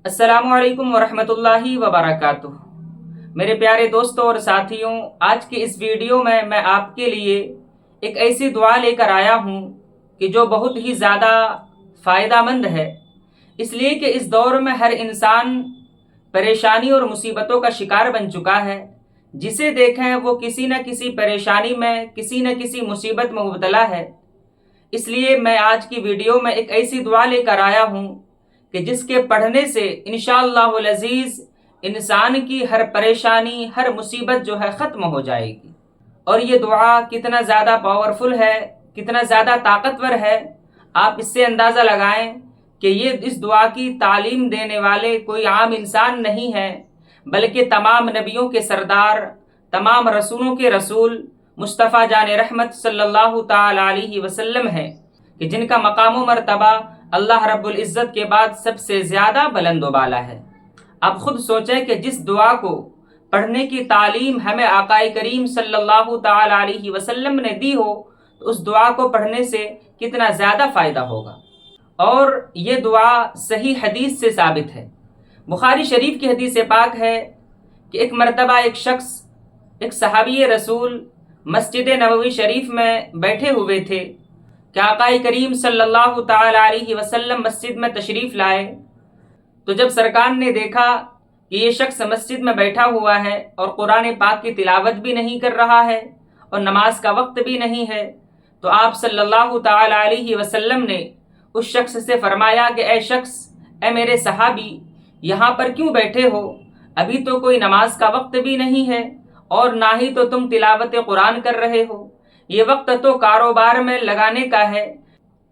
السلام علیکم ورحمۃ اللہ وبرکاتہ۔ میرے پیارے دوستوں اور ساتھیوں، آج کی اس ویڈیو میں آپ کے لیے ایک ایسی دعا لے کر آیا ہوں کہ جو بہت ہی زیادہ فائدہ مند ہے، اس لیے کہ اس دور میں ہر انسان پریشانی اور مصیبتوں کا شکار بن چکا ہے۔ جسے دیکھیں وہ کسی نہ کسی پریشانی میں، کسی نہ کسی مصیبت میں مبتلا ہے۔ اس لیے میں آج کی ویڈیو میں ایک ایسی دعا لے کر آیا ہوں کہ جس کے پڑھنے سے انشاءاللہ العزیز انسان کی ہر پریشانی، ہر مصیبت جو ہے ختم ہو جائے گی۔ اور یہ دعا کتنا زیادہ پاورفل ہے، کتنا زیادہ طاقتور ہے، آپ اس سے اندازہ لگائیں کہ یہ اس دعا کی تعلیم دینے والے کوئی عام انسان نہیں ہے، بلکہ تمام نبیوں کے سردار، تمام رسولوں کے رسول مصطفیٰ جان رحمت صلی اللہ تعالی علیہ وسلم ہے، کہ جن کا مقام و مرتبہ اللہ رب العزت کے بعد سب سے زیادہ بلند و بالا ہے۔ آپ خود سوچیں کہ جس دعا کو پڑھنے کی تعلیم ہمیں آقا کریم صلی اللہ تعالی علیہ وسلم نے دی ہو، تو اس دعا کو پڑھنے سے کتنا زیادہ فائدہ ہوگا۔ اور یہ دعا صحیح حدیث سے ثابت ہے۔ بخاری شریف کی حدیث پاک ہے کہ ایک مرتبہ ایک شخص، ایک صحابی رسول مسجد نبوی شریف میں بیٹھے ہوئے تھے کہ آقا کریم صلی اللہ تعالی علیہ وسلم مسجد میں تشریف لائے۔ تو جب سرکار نے دیکھا کہ یہ شخص مسجد میں بیٹھا ہوا ہے اور قرآن پاک کی تلاوت بھی نہیں کر رہا ہے اور نماز کا وقت بھی نہیں ہے، تو آپ صلی اللہ تعالی علیہ وسلم نے اس شخص سے فرمایا کہ اے شخص، اے میرے صحابی، یہاں پر کیوں بیٹھے ہو؟ ابھی تو کوئی نماز کا وقت بھی نہیں ہے اور نہ ہی تو تم تلاوت قرآن کر رہے ہو۔ یہ وقت تو کاروبار میں لگانے کا ہے۔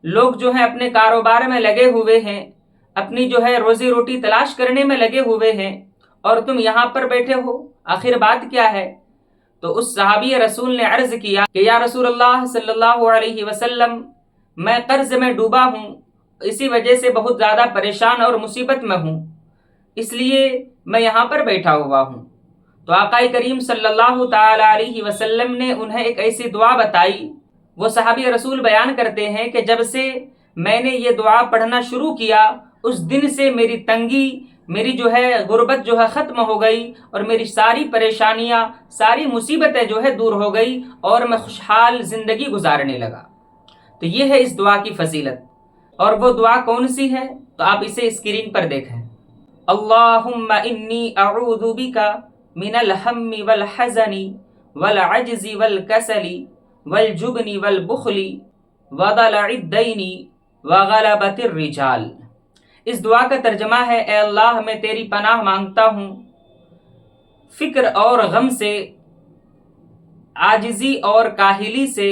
لوگ جو ہیں اپنے کاروبار میں لگے ہوئے ہیں، اپنی جو ہے روزی روٹی تلاش کرنے میں لگے ہوئے ہیں، اور تم یہاں پر بیٹھے ہو، آخر بات کیا ہے؟ تو اس صحابی رسول نے عرض کیا کہ یا رسول اللہ صلی اللہ علیہ وسلم، میں قرض میں ڈوبا ہوں، اسی وجہ سے بہت زیادہ پریشان اور مصیبت میں ہوں، اس لیے میں یہاں پر بیٹھا ہوا ہوں۔ تو آقا کریم صلی اللہ تعالی علیہ وسلم نے انہیں ایک ایسی دعا بتائی۔ وہ صحابی رسول بیان کرتے ہیں کہ جب سے میں نے یہ دعا پڑھنا شروع کیا، اس دن سے میری تنگی، میری جو ہے غربت جو ہے ختم ہو گئی، اور میری ساری پریشانیاں، ساری مصیبتیں جو ہے دور ہو گئی، اور میں خوشحال زندگی گزارنے لگا۔ تو یہ ہے اس دعا کی فضیلت۔ اور وہ دعا کون سی ہے؟ تو آپ اسے اسکرین پر دیکھیں۔ اللہم انی اعوذ بک من الہم والحزن والعجز والکسل والجبن والبخل وضلع الدین وغلبۃ الرجال۔ اس دعا کا ترجمہ ہے، اے اللہ، میں تیری پناہ مانگتا ہوں فکر اور غم سے، عاجزی اور کاہلی سے،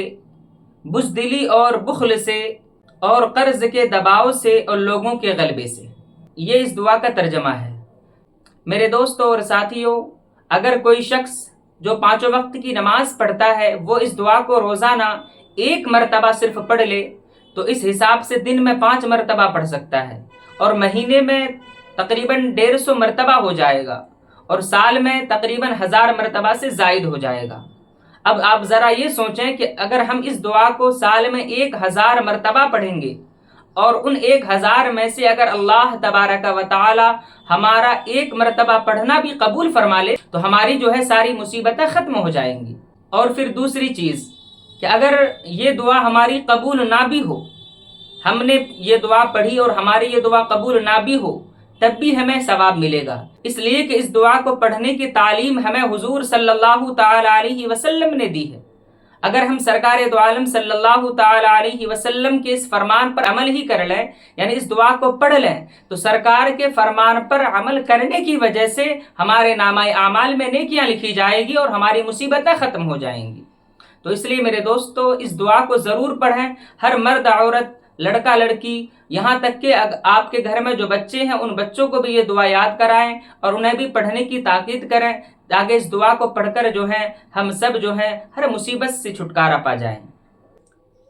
بزدلی اور بخل سے، اور قرض کے دباؤ سے اور لوگوں کے غلبے سے۔ یہ اس دعا کا ترجمہ ہے۔ میرے دوستوں اور ساتھیوں، اگر کوئی شخص جو 5 وقت کی نماز پڑھتا ہے، وہ اس دعا کو روزانہ 1 مرتبہ صرف پڑھ لے، تو اس حساب سے دن میں 5 مرتبہ پڑھ سکتا ہے، اور مہینے میں تقریباً 150 مرتبہ ہو جائے گا، اور سال میں تقریباً 1000 مرتبہ سے زائد ہو جائے گا۔ اب آپ ذرا یہ سوچیں کہ اگر ہم اس دعا کو سال میں 1000 مرتبہ پڑھیں گے، اور ان 1000 میں سے اگر اللہ تبارک و تعالی ہمارا 1 مرتبہ پڑھنا بھی قبول فرما لے، تو ہماری جو ہے ساری مصیبتیں ختم ہو جائیں گی۔ اور پھر دوسری چیز کہ اگر یہ دعا ہماری قبول نہ بھی ہو، ہم نے یہ دعا پڑھی اور ہماری یہ دعا قبول نہ بھی ہو، تب بھی ہمیں ثواب ملے گا، اس لیے کہ اس دعا کو پڑھنے کی تعلیم ہمیں حضور صلی اللہ تعالی علیہ وسلم نے دی ہے۔ اگر ہم سرکار دو عالم صلی اللہ تعالی علیہ وسلم کے اس فرمان پر عمل ہی کر لیں، یعنی اس دعا کو پڑھ لیں، تو سرکار کے فرمان پر عمل کرنے کی وجہ سے ہمارے نامہ اعمال میں نیکیاں لکھی جائے گی اور ہماری مصیبتیں ختم ہو جائیں گی۔ تو اس لیے میرے دوستو، اس دعا کو ضرور پڑھیں، ہر مرد، عورت، لڑکا، لڑکی، یہاں تک کہ آپ کے گھر میں جو بچے ہیں، ان بچوں کو بھی یہ دعا یاد کرائیں اور انہیں بھی پڑھنے کی تاکید کریں، تاکہ اس دعا کو پڑھ کر جو ہے ہم سب جو ہے ہر مصیبت سے چھٹکارا پا جائیں۔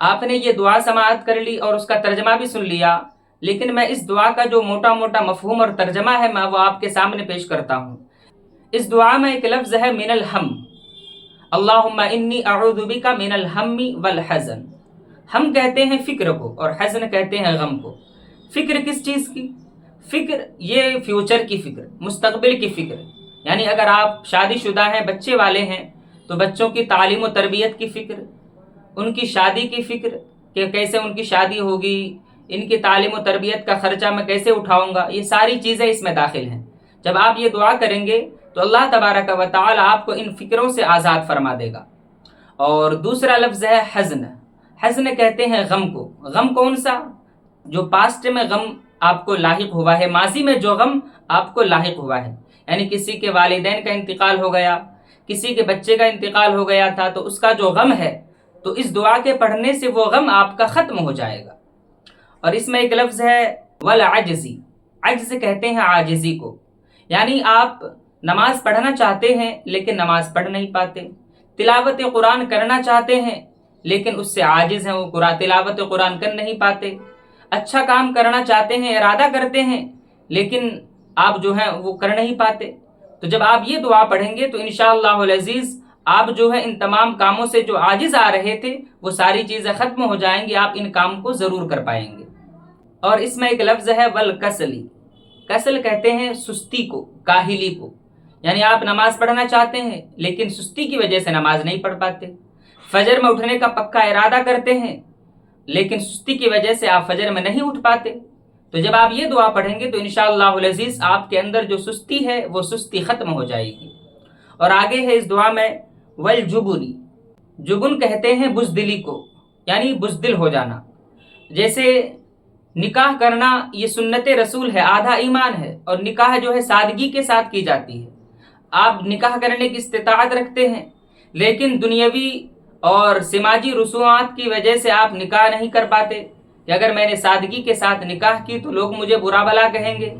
آپ نے یہ دعا سماعت کر لی اور اس کا ترجمہ بھی سن لیا، لیکن میں اس دعا کا جو موٹا موٹا مفہوم اور ترجمہ ہے، میں وہ آپ کے سامنے پیش کرتا ہوں۔ اس دعا میں ایک لفظ ہے من الہم۔ اللہم انی اعوذ بک من الہم والحزن۔ ہم کہتے ہیں فکر کو، اور حزن کہتے ہیں غم کو۔ فکر کس چیز کی؟ فکر یہ فیوچر کی فکر، مستقبل کی فکر، یعنی اگر آپ شادی شدہ ہیں، بچے والے ہیں، تو بچوں کی تعلیم و تربیت کی فکر، ان کی شادی کی فکر کہ کیسے ان کی شادی ہوگی، ان کی تعلیم و تربیت کا خرچہ میں کیسے اٹھاؤں گا، یہ ساری چیزیں اس میں داخل ہیں۔ جب آپ یہ دعا کریں گے تو اللہ تبارک و تعالی آپ کو ان فکروں سے آزاد فرما دے گا۔ اور دوسرا لفظ ہے حزن۔ حزن کہتے ہیں غم کو۔ غم کون سا؟ جو پاسٹ میں غم آپ کو لاحق ہوا ہے، ماضی میں جو غم آپ کو لاحق ہوا ہے، یعنی کسی کے والدین کا انتقال ہو گیا، کسی کے بچے کا انتقال ہو گیا تھا، تو اس کا جو غم ہے، تو اس دعا کے پڑھنے سے وہ غم آپ کا ختم ہو جائے گا۔ اور اس میں ایک لفظ ہے والعجزی۔ عجز کہتے ہیں عاجزی کو، یعنی آپ نماز پڑھنا چاہتے ہیں لیکن نماز پڑھ نہیں پاتے، تلاوت قرآن کرنا چاہتے ہیں لیکن اس سے عاجز ہیں، وہ تلاوت قرآن کر نہیں پاتے، اچھا کام کرنا چاہتے ہیں، ارادہ کرتے ہیں لیکن آپ جو ہیں وہ کر نہیں پاتے۔ تو جب آپ یہ دعا پڑھیں گے تو انشاءاللہ العزیز آپ جو ہے ان تمام کاموں سے جو عاجز آ رہے تھے وہ ساری چیزیں ختم ہو جائیں گی، آپ ان کام کو ضرور کر پائیں گے۔ اور اس میں ایک لفظ ہے والکسلی۔ کسل کہتے ہیں سستی کو، کاہلی کو، یعنی آپ نماز پڑھنا چاہتے ہیں لیکن سستی کی وجہ سے نماز نہیں پڑھ پاتے، فجر میں اٹھنے کا پکا ارادہ کرتے ہیں لیکن سستی کی وجہ سے آپ فجر میں نہیں اٹھ پاتے۔ تو جب آپ یہ دعا پڑھیں گے تو انشاءاللہ العزیز آپ کے اندر جو سستی ہے وہ سستی ختم ہو جائے گی۔ اور آگے ہے اس دعا میں والجبنی۔ جبن کہتے ہیں بزدلی کو، یعنی بزدل ہو جانا۔ جیسے نکاح کرنا یہ سنت رسول ہے، آدھا ایمان ہے، اور نکاح جو ہے سادگی کے ساتھ کی جاتی ہے۔ آپ نکاح کرنے کی استطاعت رکھتے ہیں لیکن دنیاوی اور سماجی رسومات کی وجہ سے آپ نکاح نہیں کر پاتے کہ اگر میں نے سادگی کے ساتھ نکاح کی تو لوگ مجھے برا بھلا کہیں گے۔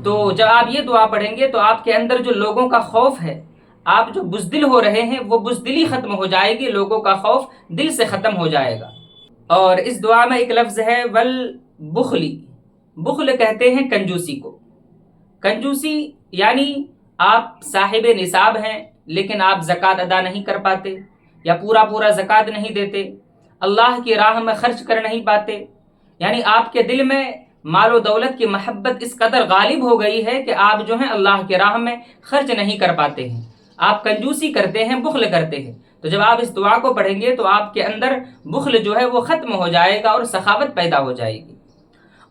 تو جب آپ یہ دعا پڑھیں گے تو آپ کے اندر جو لوگوں کا خوف ہے، آپ جو بزدل ہو رہے ہیں، وہ بزدلی ختم ہو جائے گی، لوگوں کا خوف دل سے ختم ہو جائے گا۔ اور اس دعا میں ایک لفظ ہے والبخلی۔ بخل کہتے ہیں کنجوسی کو۔ کنجوسی یعنی آپ صاحب نصاب ہیں لیکن آپ زکوٰۃ ادا نہیں کر پاتے یا پورا زکوٰۃ نہیں دیتے، اللہ کی راہ میں خرچ کر نہیں پاتے، یعنی آپ کے دل میں مال و دولت کی محبت اس قدر غالب ہو گئی ہے کہ آپ جو ہیں اللہ کی راہ میں خرچ نہیں کر پاتے ہیں، آپ کنجوسی کرتے ہیں، بخل کرتے ہیں۔ تو جب آپ اس دعا کو پڑھیں گے تو آپ کے اندر بخل جو ہے وہ ختم ہو جائے گا اور سخاوت پیدا ہو جائے گی۔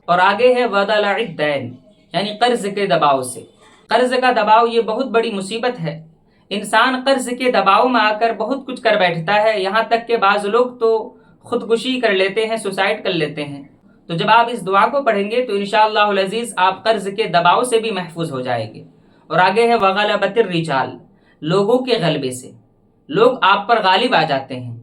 اور آگے ہے وضلع الدین، یعنی قرض کے دباؤ سے۔ قرض کا دباؤ یہ بہت بڑی مصیبت ہے، انسان قرض کے دباؤ میں آ کر بہت کچھ کر بیٹھتا ہے، یہاں تک کہ بعض لوگ تو خودکشی کر لیتے ہیں، سوسائڈ کر لیتے ہیں۔ تو جب آپ اس دعا کو پڑھیں گے تو انشاءاللہ العزیز آپ قرض کے دباؤ سے بھی محفوظ ہو جائیں گے۔ اور آگے ہے وغلبۃ الرجال، لوگوں کے غلبے سے۔ لوگ آپ پر غالب آ جاتے ہیں،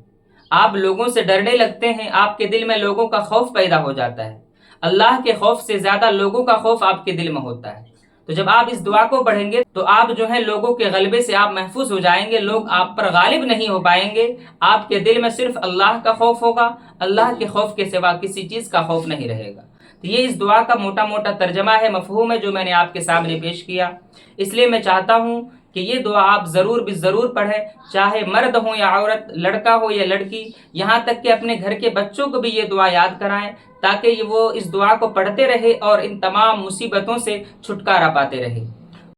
آپ لوگوں سے ڈرنے لگتے ہیں، آپ کے دل میں لوگوں کا خوف پیدا ہو جاتا ہے، اللہ کے خوف سے زیادہ لوگوں کا خوف آپ کے دل میں ہوتا ہے۔ تو جب آپ اس دعا کو پڑھیں گے تو آپ جو ہے لوگوں کے غلبے سے آپ محفوظ ہو جائیں گے، لوگ آپ پر غالب نہیں ہو پائیں گے، آپ کے دل میں صرف اللہ کا خوف ہوگا، اللہ کے خوف کے سوا کسی چیز کا خوف نہیں رہے گا۔ تو یہ اس دعا کا موٹا ترجمہ ہے، مفہوم ہے جو میں نے آپ کے سامنے پیش کیا۔ اس لیے میں چاہتا ہوں کہ یہ دعا آپ ضرور پڑھیں، چاہے مرد ہوں یا عورت، لڑکا ہو یا لڑکی، یہاں تک کہ اپنے گھر کے بچوں کو بھی یہ دعا یاد کرائیں تاکہ وہ اس دعا کو پڑھتے رہے اور ان تمام مصیبتوں سے چھٹکارا پاتے رہے۔